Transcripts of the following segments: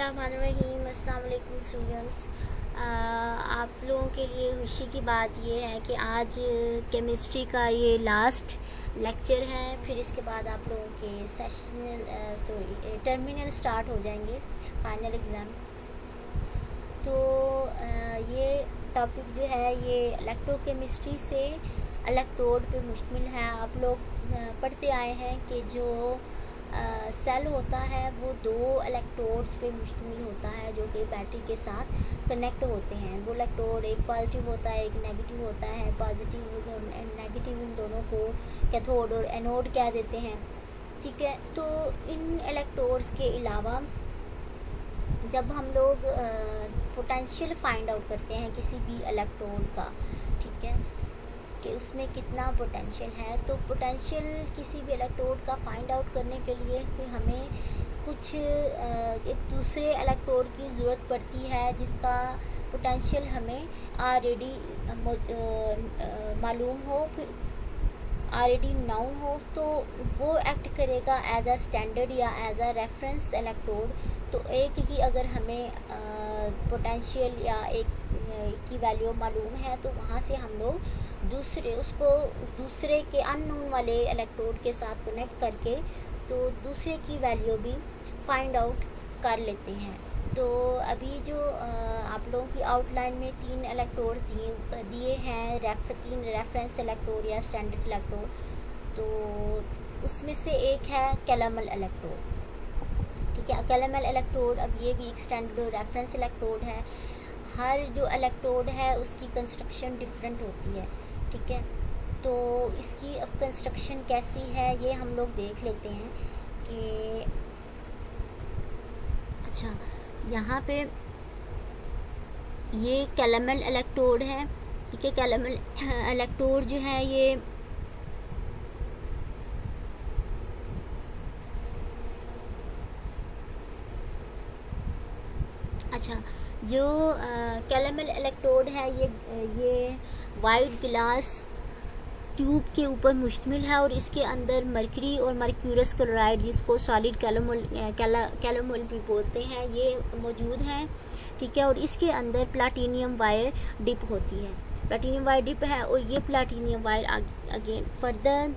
बिस्मिल्लाहिर्रहमानिर्रहीम। अस्सलाम वालेकुम स्टूडेंट्स। आप लोगों के लिए खुशी की बात ये है कि आज केमिस्ट्री का ये लास्ट लेक्चर है। फिर इसके बाद आप लोगों के टर्मिनल स्टार्ट हो जाएंगे, फाइनल एग्ज़ाम। तो ये टॉपिक जो है ये इलेक्ट्रोकेमिस्ट्री से इलेक्ट्रोड पे मुश्तमिल है। आप लोग पढ़ते आए हैं कि जो सेल होता है वो दो इलेक्ट्रोड्स पे मुश्तमिल होता है जो कि बैटरी के साथ कनेक्ट होते हैं। वो इलेक्ट्रोड एक पॉजिटिव होता है, एक नेगेटिव होता है। पॉजिटिव और नेगेटिव इन दोनों को कैथोड और एनोड कह देते हैं, ठीक है। तो इन इलेक्ट्रोड्स के अलावा जब हम लोग पोटेंशियल फाइंड आउट करते हैं किसी भी इलेक्ट्रोड का, ठीक है, कि उसमें कितना पोटेंशियल है, तो पोटेंशियल किसी भी इलेक्ट्रोड का फाइंड आउट करने के लिए फिर हमें कुछ एक दूसरे इलेक्ट्रोड की ज़रूरत पड़ती है जिसका पोटेंशियल हमें ऑलरेडी मालूम हो, फिर ऑलरेडी नाउन हो, तो वो एक्ट करेगा एज अ स्टैंडर्ड या एज अ रेफरेंस इलेक्ट्रोड। तो एक ही अगर हमें पोटेंशियल या एक की वैल्यू मालूम है तो वहाँ से हम लोग दूसरे के अननोन वाले इलेक्ट्रोड के साथ कनेक्ट करके तो दूसरे की वैल्यू भी फाइंड आउट कर लेते हैं। तो अभी जो आप लोगों की आउटलाइन में 3 इलेक्ट्रोड दिए हैं, 3 रेफरेंस इलेक्ट्रोड या स्टैंडर्ड इलेक्ट्रोड। तो उसमें से एक है कैलामल इलेक्ट्रोड, ठीक है। कैलामल इलेक्ट्रोड अब ये भी एक स्टैंडर्ड रेफरेंस इलेक्ट्रोड है। हर जो इलेक्ट्रोड है उसकी कंस्ट्रक्शन डिफरेंट होती है, ठीक है। तो इसकी अब कंस्ट्रक्शन कैसी है ये हम लोग देख लेते हैं कि अच्छा, यहाँ पे ये कैलामल इलेक्ट्रोड है, ठीक है। कैलामल इलेक्ट्रोड जो है ये अच्छा, जो कैलामल इलेक्ट्रोड है ये वाइट ग्लास ट्यूब के ऊपर मुश्तमिल है और इसके अंदर मरकरी और मर्क्यूरस क्लोराइड, जिसको सॉलिड कैलामल भी बोलते हैं, ये मौजूद हैं, ठीक है। और इसके अंदर प्लाटीनियम वायर डिप होती है, प्लाटीनियम वायर डिप है। और ये प्लाटीनियम वायर अगेन फर्दर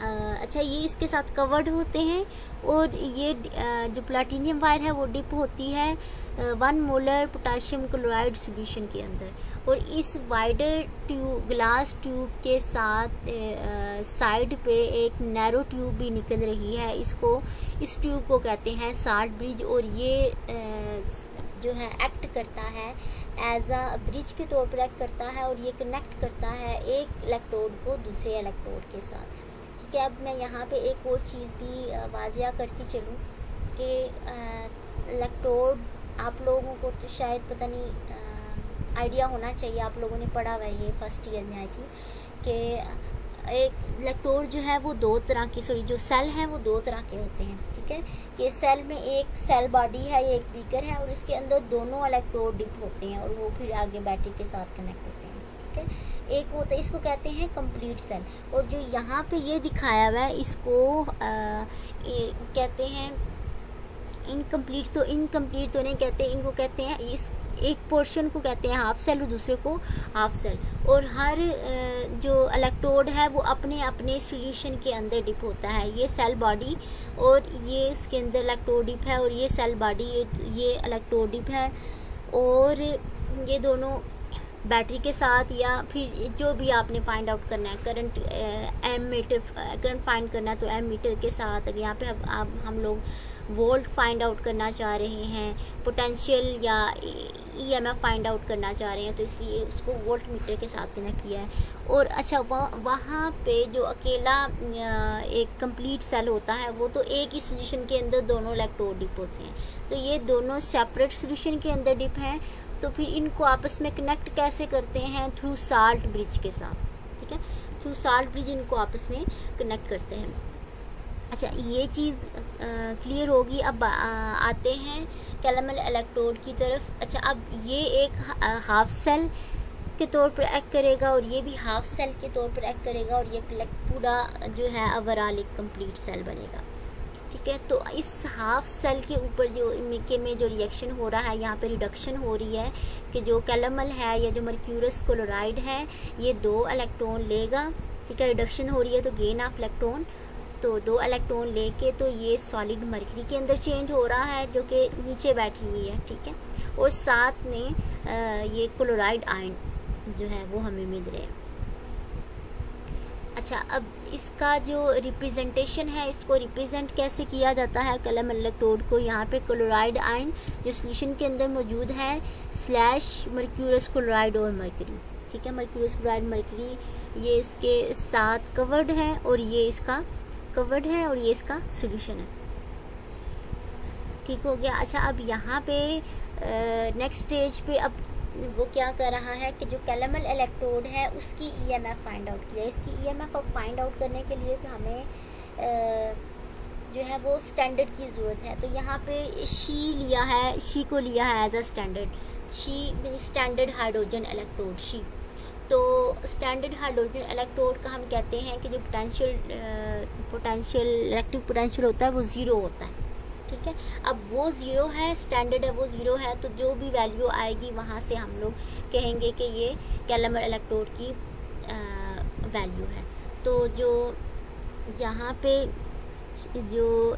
अच्छा ये इसके साथ कवर्ड होते हैं। और ये जो प्लाटीनियम वायर है वो डिप होती है 1 मोलर पोटाशियम क्लोराइड सॉल्यूशन के अंदर। और इस वाइडर ग्लास ट्यूब के साथ साइड पे एक नैरो ट्यूब भी निकल रही है। इस ट्यूब को कहते हैं साल्ट ब्रिज। और ये जो है एक्ट करता है एज अ ब्रिज के तौर पर एक्ट करता है और ये कनेक्ट करता है एक इलेक्ट्रोड को दूसरे इलेक्ट्रोड के साथ, ठीक है। अब मैं यहाँ पे एक और चीज़ भी वाजिया करती चलूँ कि इलेक्ट्रोड आप लोगों को तो शायद पता नहीं आइडिया होना चाहिए, आप लोगों ने पढ़ा हुआ है ये फर्स्ट ईयर में आई थी, कि एक इलेक्ट्रोड जो है वो दो तरह के जो सेल हैं वो दो तरह के होते हैं, ठीक है। कि सेल में एक सेल बॉडी है, ये एक बीकर है और इसके अंदर दोनों इलेक्ट्रोड डिप होते हैं और वो फिर आगे बैटरी के साथ कनेक्ट होते हैं, ठीक है। एक होता है, इसको कहते हैं कंप्लीट सेल। और जो यहाँ पे ये दिखाया हुआ है इसको कहते हैं इनकम्प्लीट। तो इनकम्प्लीट तो नहीं कहते, इनको कहते हैं इस एक पोर्शन को कहते हैं हाफ सेल और दूसरे को हाफ सेल। और हर जो इलेक्ट्रोड है वो अपने अपने सॉल्यूशन के अंदर डिप होता है। ये सेल बॉडी और ये इसके अंदर इलेक्ट्रोड डिप है और ये सेल बॉडी ये इलेक्ट्रोड डिप है। और ये दोनों बैटरी के साथ या फिर जो भी आपने फाइंड आउट करना है, करंट करंट फाइंड करना है तो एम मीटर के साथ। अगर यहाँ पे अब हम लोग वोल्ट फाइंड आउट करना चाह रहे हैं, पोटेंशियल या ईएमएफ फाइंड आउट करना चाह रहे हैं, तो इसलिए उसको वोल्ट मीटर के साथ कनेक्ट किया है। और अच्छा वहाँ पे जो अकेला एक कंप्लीट सेल होता है वो तो एक ही सॉल्यूशन के अंदर दोनों इलेक्ट्रोड डिप होते हैं। तो ये दोनों सेपरेट सॉल्यूशन के अंदर डिप हैं। तो फिर इनको आपस में कनेक्ट कैसे करते हैं? थ्रू साल्ट ब्रिज के साथ, ठीक है। थ्रू साल्ट ब्रिज इनको आपस में कनेक्ट करते हैं। अच्छा, ये चीज़ क्लियर होगी। अब आते हैं कैलामल इलेक्ट्रोड की तरफ। अच्छा, अब ये एक हाफ सेल के तौर पर एक्ट करेगा और ये भी हाफ सेल के तौर पर एक्ट करेगा और ये पूरा जो है ओवरऑल एक कंप्लीट सेल बनेगा, ठीक है। तो इस हाफ सेल के ऊपर जो में जो रिएक्शन हो रहा है, यहाँ पे रिडक्शन हो रही है कि जो कैलेमल है या जो मर्क्यूरस क्लोराइड है ये 2 इलेक्ट्रॉन लेगा, ठीक है। रिडक्शन हो रही है तो गेन ऑफ इलेक्ट्रॉन, तो 2 इलेक्ट्रॉन लेके तो ये सॉलिड मर्करी के अंदर चेंज हो रहा है जो कि नीचे बैठी हुई है, ठीक है। और साथ में ये क्लोराइड आयन जो है वो हमें मिल रहे हैं। अच्छा, अब इसका जो रिप्रेजेंटेशन है, इसको रिप्रेजेंट कैसे किया जाता है कैलेमल इलेक्ट्रोड को, यहाँ पे क्लोराइड आयन जो सोल्यूशन के अंदर मौजूद है स्लैश मर्क्यूरस क्लोराइड और मर्करी, ठीक है। मर्क्यूरस क्लोराइड मर्करी ये इसके साथ कवर्ड है और ये इसका कवर्ड है और ये इसका सोल्यूशन है, ठीक हो गया। अच्छा, अब यहाँ पे नेक्स्ट स्टेज पे अब वो क्या कर रहा है कि जो कैलेमल इलेक्ट्रोड है उसकी ईएमएफ फाइंड आउट किया। इसकी ईएमएफ अब फाइंड आउट करने के लिए हमें जो है वो स्टैंडर्ड की ज़रूरत है। तो यहाँ पे शी लिया है, शी को लिया है as a standard, SHE standard hydrogen electrode SHE. तो स्टैंडर्ड हाइड्रोजन इलेक्ट्रोड का हम कहते हैं कि जो पोटेंशियल इलेक्ट्रिक पोटेंशियल होता है वो 0 होता है, ठीक है। अब वो 0 है, स्टैंडर्ड है वो 0 है, तो जो भी वैल्यू आएगी वहाँ से हम लोग कहेंगे कि ये कैलेमल इलेक्ट्रोड की वैल्यू है। तो जो यहाँ पे जो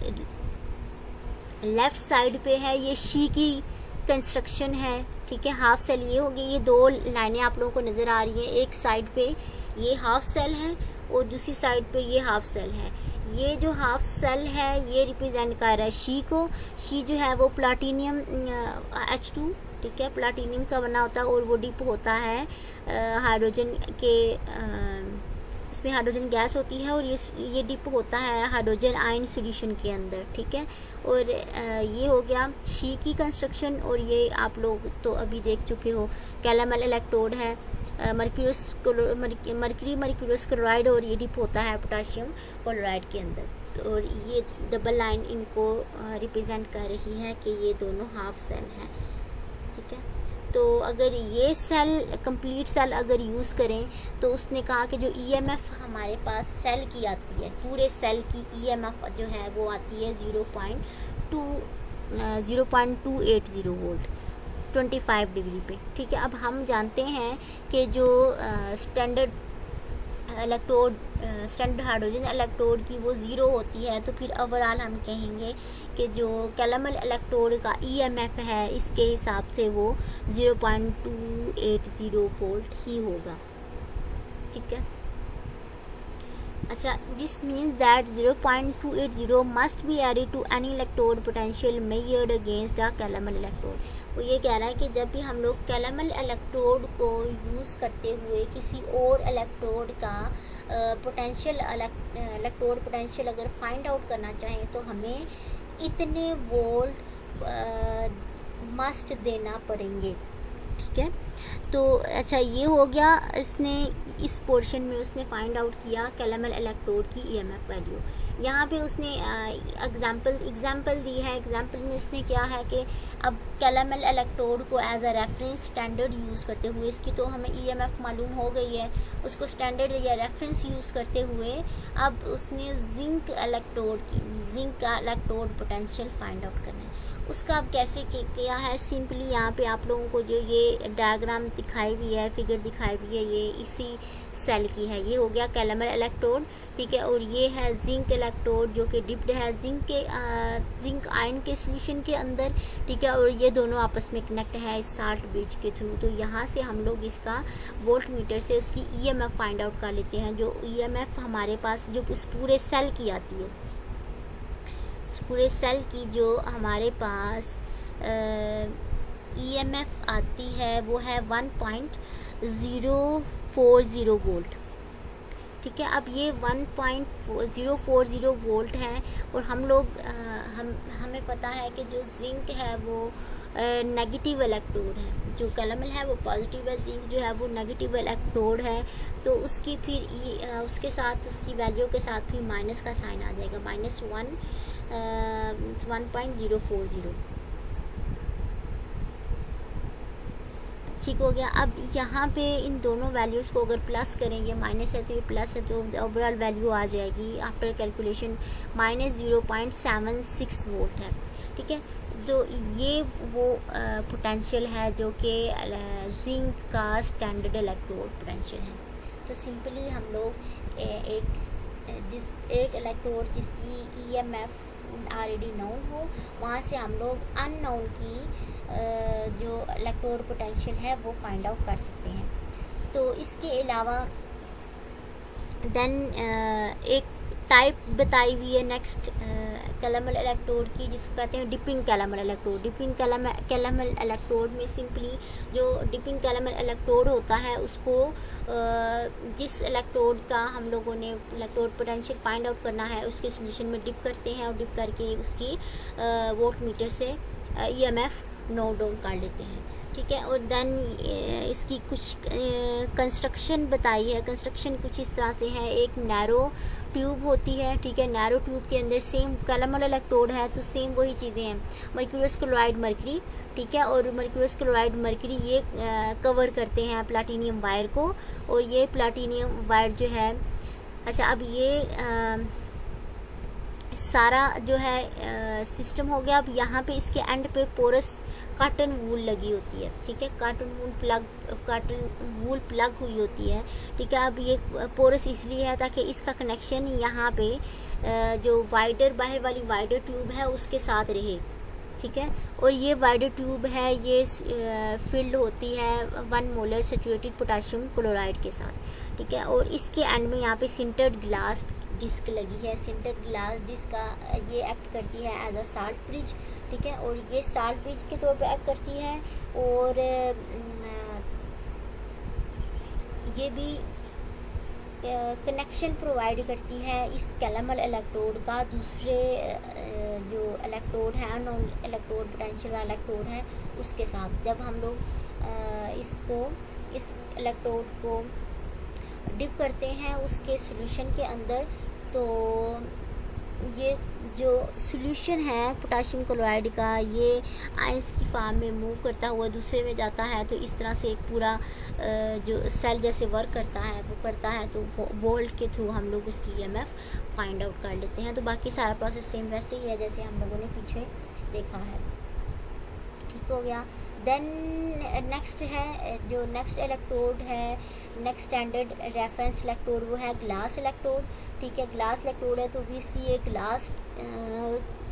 लेफ़्ट साइड पे है ये शी की कंस्ट्रक्शन है, ठीक है। हाफ सेल ये होगी, ये 2 लाइनें आप लोगों को नज़र आ रही हैं, एक साइड पे ये हाफ सेल है और दूसरी साइड पे ये हाफ सेल है। ये जो हाफ सेल है ये रिप्रेजेंट कर रहा है शी को। शी जो है वो प्लाटीनियम H2, ठीक है, प्लाटीनियम का बना होता है और वो डिप होता है हाइड्रोजन के इसमें हाइड्रोजन गैस होती है और ये डिप होता है हाइड्रोजन आयन सॉल्यूशन के अंदर, ठीक है। और ये हो गया शी की कंस्ट्रक्शन। और ये आप लोग तो अभी देख चुके हो कैलेमल इलेक्ट्रोड है, मर्करी मर्क्यूरस क्लोराइड और ये डिप होता है पोटाशियम क्लोराइड के अंदर। और ये डबल लाइन इनको रिप्रेजेंट कर रही है कि ये दोनों हाफ सेल हैं, ठीक है। तो अगर ये सेल कंप्लीट सेल अगर यूज़ करें तो उसने कहा कि जो ईएमएफ हमारे पास सेल की आती है, पूरे सेल की ईएमएफ जो है वो आती है 0.280 वोल्ट 25 डिग्री पे, ठीक है। अब हम जानते हैं कि जो स्टैंडर्ड हाइड्रोजन इलेक्ट्रोड की वो 0 होती है, तो फिर ओवरऑल हम कहेंगे कि जो कैलेमल इलेक्ट्रोड का ईएमएफ है इसके हिसाब से वो 0.280 वोल्ट ही होगा, ठीक है। अच्छा, this means that 0.280 must be added to any electrode potential measured against a calomel electrode. वो ये कह रहा है कि जब भी हम लोग कैलेमल इलेक्ट्रोड को यूज़ करते हुए किसी और इलेक्ट्रोड का पोटेंशियल इलेक्ट्रोड पोटेंशियल अगर फाइंड आउट करना चाहें तो हमें इतने वोल्ट मस्ट देना पड़ेंगे, ठीक है। तो अच्छा, ये हो गया, इसने इस पोर्शन में उसने फाइंड आउट किया कैलेमल इलेक्ट्रोड की ईएमएफ वैल्यू। यहाँ पे उसने एग्जांपल दी है। एग्जांपल में इसने क्या है कि अब कैलेमल इलेक्ट्रोड को as a reference standard use करते हुए, इसकी तो हमें ईएमएफ मालूम हो गई है, उसको स्टैंडर्ड या रेफरेंस यूज़ करते हुए अब उसने जिंक का इलेक्ट्रोड पोटेंशियल फाइंड आउट करना है। उसका अब कैसे किया है, सिंपली यहाँ पे आप लोगों को जो ये डायग्राम दिखाई हुई है, फिगर दिखाई हुई है, ये इसी सेल की है। ये हो गया कैलेमल इलेक्ट्रोड, ठीक है। और ये है जिंक इलेक्ट्रोड जो कि डिप्ड है जिंक आयन के सोल्यूशन के अंदर, ठीक है। और ये दोनों आपस में कनेक्ट है इस साल्ट ब्रिज के थ्रू। तो यहाँ से हम लोग इसका वोल्ट मीटर से उसकी ईएमएफ फाइंड आउट कर लेते हैं। जो ईएमएफ हमारे पास जो उस पूरे सेल की आती है, पूरे सेल की जो हमारे पास ईएमएफ आती है वो है 1.040 वोल्ट, ठीक है। अब ये 1.040 वोल्ट है और हम लोग हमें पता है कि जो जिंक है वो नेगेटिव इलेक्ट्रोड है, जो कैलेमल है वो पॉजिटिव है, जिंक जो है वो नेगेटिव इलेक्ट्रोड है। तो उसकी फिर उसके साथ उसकी वैल्यू के साथ फिर माइनस का साइन आ जाएगा, -1.040। ठीक हो गया। अब यहाँ पे इन दोनों वैल्यूज़ को अगर प्लस करें, ये माइनस है तो ये प्लस है, तो ओवरऑल वैल्यू आ जाएगी आफ्टर कैलकुलेशन -0.76 वोल्ट है। ठीक है, तो ये वो पोटेंशियल है जो कि जिंक का स्टैंडर्ड इलेक्ट्रोड पोटेंशियल है। तो सिंपली हम लोग एक इलेक्ट्रोड जिसकी EMF ऑलरेडी नोन हो, वहाँ से हम लोग अननोन की जो इलेक्ट्रोड पोटेंशियल है वो फाइंड आउट कर सकते हैं। तो इसके अलावा देन एक टाइप बताई हुई है नेक्स्ट कैलामल इलेक्ट्रोड की, जिसको कहते हैं डिपिंग कैलामल इलेक्ट्रोड। डिपिंग कैलामल इलेक्ट्रोड में सिंपली जो डिपिंग कैलामल इलेक्ट्रोड होता है उसको जिस इलेक्ट्रोड का हम लोगों ने इलेक्ट्रोड पोटेंशियल फाइंड आउट करना है उसके सोल्यूशन में डिप करते हैं, और डिप करके उसकी वोल्ट मीटर से EMF नोट डाउन कर लेते हैं। ठीक है, और देन इसकी कुछ कंस्ट्रक्शन बताई है। कंस्ट्रक्शन कुछ इस तरह से है, एक नैरो ट्यूब होती है। ठीक है, नैरो ट्यूब के अंदर सेम कैलामल इलेक्ट्रोड है तो सेम वही चीज़ें हैं, मर्क्यूरियस क्लोराइड मर्करी। ठीक है, और मर्क्यूरियस क्लोराइड मर्करी ये कवर करते हैं प्लाटीनियम वायर को, और ये प्लाटीनियम वायर जो है, अच्छा अब ये सारा जो है सिस्टम हो गया। अब यहाँ पे इसके एंड पे पोरस कॉटन वूल लगी होती है। ठीक है, कॉटन वूल प्लग हुई होती है। ठीक है, अब ये पोरस इसलिए है ताकि इसका कनेक्शन यहाँ पे जो वाइडर बाहर वाली वाइडर ट्यूब है उसके साथ रहे। ठीक है, और ये वाइडर ट्यूब है ये फिल्ड होती है 1 मोलर सैचुरेटेड पोटेशियम क्लोराइड के साथ। ठीक है, और इसके एंड में यहाँ पे सिंटर्ड ग्लास डिस्क लगी है। सिंटर्ड ग्लास डिस्क का ये एक्ट करती है एज अ साल्ट ब्रिज। ठीक है, और ये साल्ट ब्रिज के तौर पे एक्ट करती है, और ये भी कनेक्शन प्रोवाइड करती है इस कैलामल इलेक्ट्रोड का दूसरे जो इलेक्ट्रोड है, नॉन इलेक्ट्रोड पोटेंशियल वाला इलेक्ट्रोड है उसके साथ। जब हम लोग इस इलेक्ट्रोड को डिप करते हैं उसके सॉल्यूशन के अंदर, तो ये जो सॉल्यूशन है पोटेशियम क्लोराइड का ये आयंस की फॉर्म में मूव करता हुआ दूसरे में जाता है। तो इस तरह से एक पूरा जो सेल जैसे वर्क करता है वो करता है, तो वोल्ट के थ्रू हम लोग उसकी EMF फाइंड आउट कर लेते हैं। तो बाकी सारा प्रोसेस सेम वैसे ही है जैसे हम लोगों ने पीछे देखा है। ठीक हो गया। देन नेक्स्ट है जो नेक्स्ट इलेक्ट्रोड है, नेक्स्ट स्टैंडर्ड रेफरेंस इलेक्ट्रोड वो है ग्लास इलेक्ट्रोड। ठीक है, ग्लास इलेक्ट्रोड है तो ऑब्वियसली ये ग्लास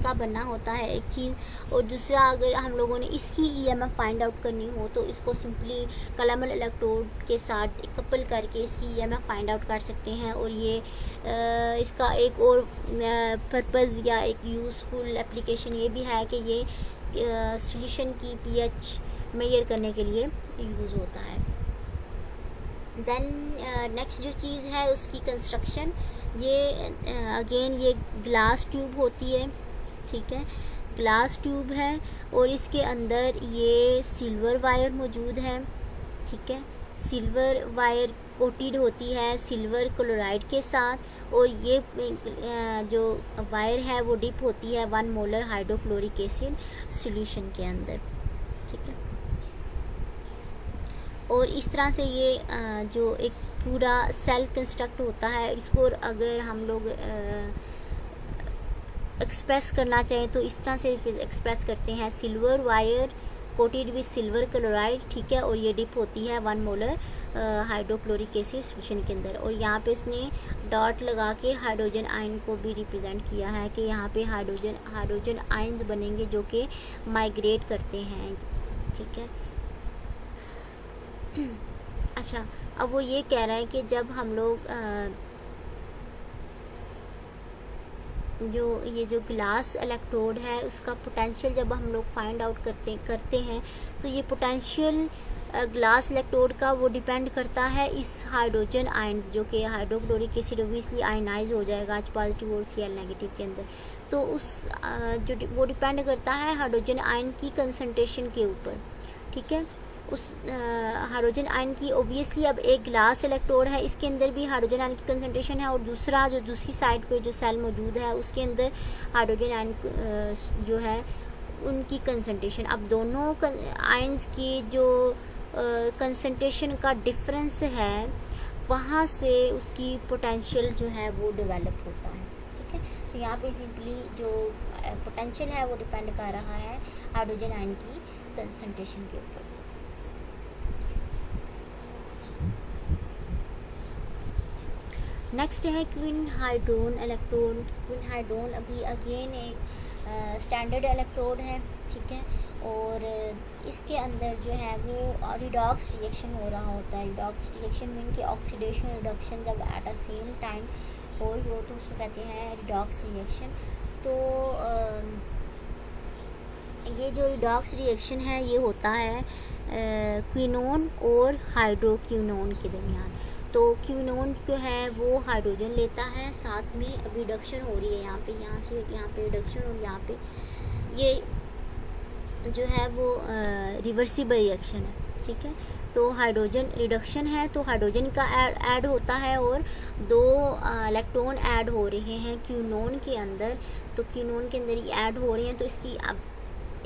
का बनना होता है एक चीज़, और दूसरा अगर हम लोगों ने इसकी EMF फाइंड आउट करनी हो तो इसको सिंपली कैलामल इलेक्ट्रोड के साथ कपल करके इसकी EMF फाइंड आउट कर सकते हैं। और ये इसका एक और पर्पज़ या एक यूज़फुल एप्लीकेशन ये भी है कि ये सॉल्यूशन की pH मेजर करने के लिए यूज़ होता है। देन नेक्स्ट जो चीज़ है उसकी कंस्ट्रक्शन, ये अगेन ये ग्लास ट्यूब होती है। ठीक है, ग्लास ट्यूब है और इसके अंदर ये सिल्वर वायर मौजूद है। ठीक है, सिल्वर वायर कोटेड होती है सिल्वर क्लोराइड के साथ, और ये जो वायर है वो डिप होती है 1 मोलर हाइड्रोक्लोरिक एसिड सॉल्यूशन के अंदर। ठीक है, और इस तरह से ये जो एक पूरा सेल कंस्ट्रक्ट होता है, इसको अगर हम लोग एक्सप्रेस करना चाहें तो इस तरह से एक्सप्रेस करते हैं, silver wire coated with silver chloride. ठीक है, और ये डिप होती है 1 मोलर हाइड्रोक्लोरिक एसिड सॉल्यूशन के अंदर, और यहाँ पे इसने डॉट लगा के हाइड्रोजन आयन को भी रिप्रेजेंट किया है कि यहाँ पे हाइड्रोजन आयन्स बनेंगे जो कि माइग्रेट करते हैं। ठीक है, अच्छा अब वो ये कह रहा है कि जब हम लोग जो ग्लास इलेक्ट्रोड है उसका पोटेंशियल जब हम लोग फाइंड आउट करते हैं तो ये पोटेंशियल ग्लास इलेक्ट्रोड का वो डिपेंड करता है इस हाइड्रोजन आयन जो कि हाइड्रोक्लोरिक एसिड ओब्वियसली आयनाइज हो जाएगा H पॉजिटिव और Cl नेगेटिव के अंदर, तो उस जो वो डिपेंड करता है हाइड्रोजन आयन की कंसंट्रेशन के ऊपर। ठीक है, उस हाइड्रोजन आयन की ओब्वियसली अब एक ग्लास इलेक्ट्रोड है, इसके अंदर भी हाइड्रोजन आयन की कंसंट्रेशन है, और दूसरा जो दूसरी साइड पे जो सेल मौजूद है उसके अंदर हाइड्रोजन आयन जो है उनकी कंसंट्रेशन। अब दोनों आयन्स की जो कंसंट्रेशन का डिफरेंस है, वहाँ से उसकी पोटेंशियल जो है वो डेवलप होता है। ठीक है, तो यहाँ पे सिंपली जो पोटेंशियल है वो डिपेंड कर रहा है हाइड्रोजन आयन की कंसंट्रेशन के ऊपर। नेक्स्ट है क्वीन हाइड्रोन इलेक्ट्रोड। क्वीन हाइड्रोन अभी अगेन एक स्टैंडर्ड इलेक्ट्रोड है। ठीक है, और इसके अंदर जो है वो रिडॉक्स रिएक्शन हो रहा होता है। रिडॉक्स रिएक्शन मीन कि ऑक्सीडेशन रिडक्शन जब एट अ सेम टाइम हो तो उसको कहते हैं रिडॉक्स रिएक्शन। तो ये जो रिडॉक्स रिएक्शन है ये होता है क्विनोन और हाइड्रोक्विनोन के दरमियान। तो क्विनोन जो है वो हाइड्रोजन लेता है, साथ में अब रिडक्शन हो रही है यहाँ पे, यहाँ से यहाँ पे रिडक्शन और यहाँ पे ये जो है वो रिवर्सिबल रिएक्शन है। ठीक है, तो हाइड्रोजन रिडक्शन है तो हाइड्रोजन का ऐड होता है और 2 इलेक्ट्रॉन ऐड हो रहे हैं क्विनोन के अंदर। तो क्विनोन के अंदर ये ऐड हो रहे हैं तो इसकी अब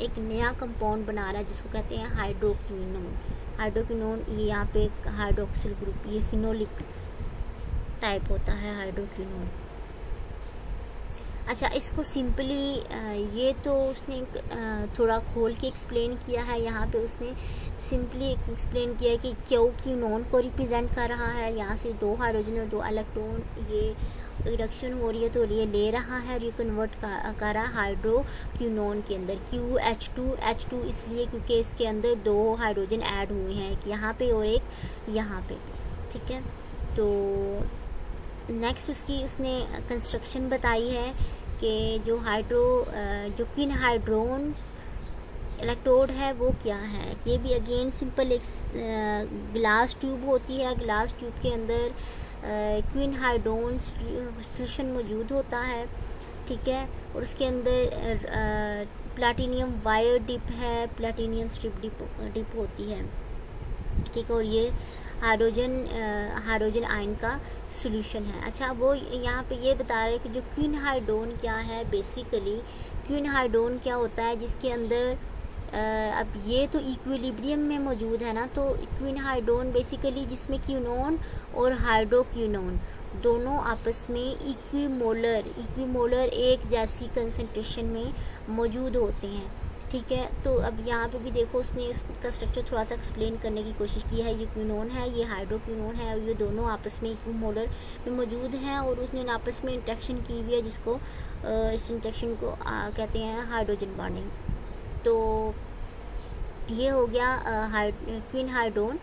एक नया कंपाउंड बना रहा है जिसको कहते हैं हाइड्रोक्विनोन। हाइड्रोक्विनोन ये यहाँ पे एक हाइड्रोक्सिल ग्रुप, ये फिनोलिक टाइप होता है हाइड्रोक्विनोन। अच्छा, इसको सिंपली ये तो उसने थोड़ा खोल के एक्सप्लेन किया है। यहाँ पे उसने सिंपली एक्सप्लेन किया है कि क्यों क्विनोन को रिप्रेजेंट कर रहा है। यहाँ से 2 हाइड्रोजन और 2 इलेक्ट्रॉन ये रिडक्शन हो रही है तो ये ले रहा है और ये कन्वर्ट कर रहा है हाइड्रोक्विनोन के अंदर H2 इसलिए क्योंकि इसके अंदर 2 हाइड्रोजन ऐड हुए हैं, एक यहाँ पे और एक यहाँ पे। ठीक है, तो नेक्स्ट उसकी इसने कंस्ट्रक्शन बताई है कि जो क्वीन हाइड्रोन इलेक्ट्रोड है वो क्या है। ये भी अगेन सिंपल एक ग्लास ट्यूब होती है। ग्लास ट्यूब के अंदर क्वीन हाइड्रोन सोल्यूशन मौजूद होता है। ठीक है, और उसके अंदर प्लैटिनियम वायर डिप है, प्लैटिनियम स्ट्रिप डिप होती है। ठीक है, और ये हाइड्रोजन आयन का सॉल्यूशन है। अच्छा, वो यहाँ पे ये बता रहे हैं कि जो क्वीन हाइड्रोन क्या है। बेसिकली क्वीन हाइड्रोन क्या होता है जिसके अंदर अब ये तो इक्विलिब्रियम में मौजूद है ना, तो क्वीन हाइड्रोन बेसिकली जिसमें क्विनोन और हाइड्रोक्विनोन दोनों आपस में इक्विमोलर एक जैसी कंसंट्रेशन में मौजूद होते हैं। ठीक है, तो अब यहाँ पे भी देखो उसने इसका स्ट्रक्चर थोड़ा सा एक्सप्लेन करने की कोशिश की है। ये क्विनोन है, ये हाइड्रोक्विनोन है और ये दोनों आपस में इक्विमोलर में मौजूद हैं और उसने आपस में इंटरेक्शन की हुई है जिसको इस इंटरेक्शन को कहते हैं हाइड्रोजन बॉन्डिंग। तो ये हो गया क्वीन हाइड्रोन।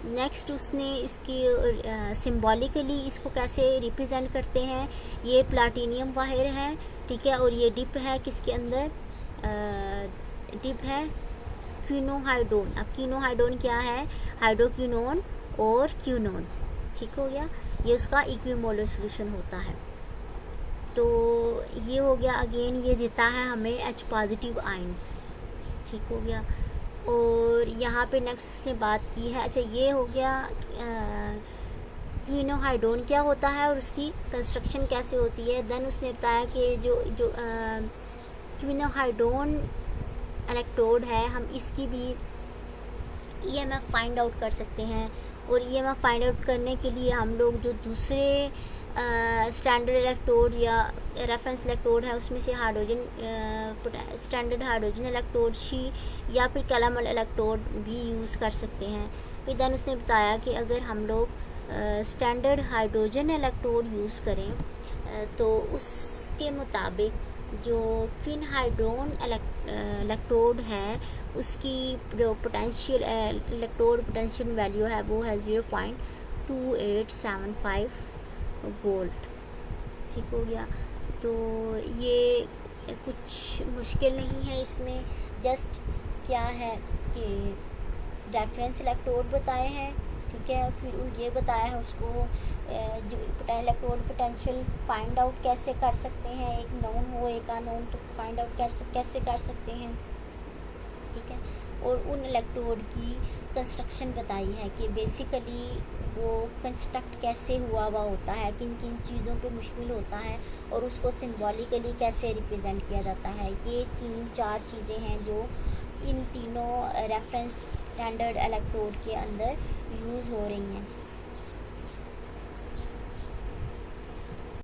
नेक्स्ट उसने इसकी सिंबॉलिकली इसको कैसे रिप्रेजेंट करते हैं। ये प्लैटिनियम वायर है। ठीक है, और ये डिप है किसके अंदर, डिप है क्विनोहाइड्रोन। अब क्विनोहाइड्रोन क्या है, हाइड्रोक्विनोन और क्विनोन। ठीक हो गया, ये उसका इक्विमोलर सॉल्यूशन होता है। तो ये हो गया, अगेन ये देता है हमें H पॉजिटिव आयंस। ठीक हो गया, और यहाँ पे नेक्स्ट उसने बात की है। अच्छा, ये हो गया क्विनोहाइड्रोन क्या होता है और उसकी कंस्ट्रक्शन कैसे होती है। देन उसने बताया कि जो क्विनोहाइड्रोन इलेक्ट्रोड है हम इसकी भी EMF फाइंड आउट कर सकते हैं। और EMF फाइंड आउट करने के लिए हम लोग जो दूसरे स्टैंडर्ड इलेक्ट्रोड या रेफरेंस इलेक्ट्रोड है उसमें से स्टैंडर्ड हाइड्रोजन इलेक्ट्रोड शी या फिर कैलामल इलेक्ट्रोड भी यूज़ कर सकते हैं। फिर देन उसने बताया कि अगर हम लोग स्टैंडर्ड हाइड्रोजन इलेक्ट्रोड यूज़ करें तो उसके मुताबिक जो क्वीन हाइड्रोन इलेक्ट्रोड है उसकी जो पोटेंशियल इलेक्ट्रोड पोटेंशियल वैल्यू है वो है 0.2875 वोल्ट। ठीक हो गया, तो ये कुछ मुश्किल नहीं है इसमें, जस्ट क्या है कि रेफरेंस इलेक्ट्रोड बताए हैं। ठीक है, फिर ये बताया है उसको जो इलेक्ट्रोड पोटेंशियल फाइंड आउट कैसे कर सकते हैं। एक नोन हो एक अननोन, तो फाइंड आउट कैसे कर सकते हैं। ठीक है, और उन इलेक्ट्रोड की कंस्ट्रक्शन बताई है कि बेसिकली वो कंस्ट्रक्ट कैसे हुआ होता है, किन किन चीज़ों पे मुश्किल होता है और उसको सिंबॉलिकली कैसे रिप्रेजेंट किया जाता है। ये 3-4 चीज़ें हैं जो इन तीनों रेफरेंस स्टैंडर्ड इलेक्ट्रोड के अंदर यूज़ हो रही हैं।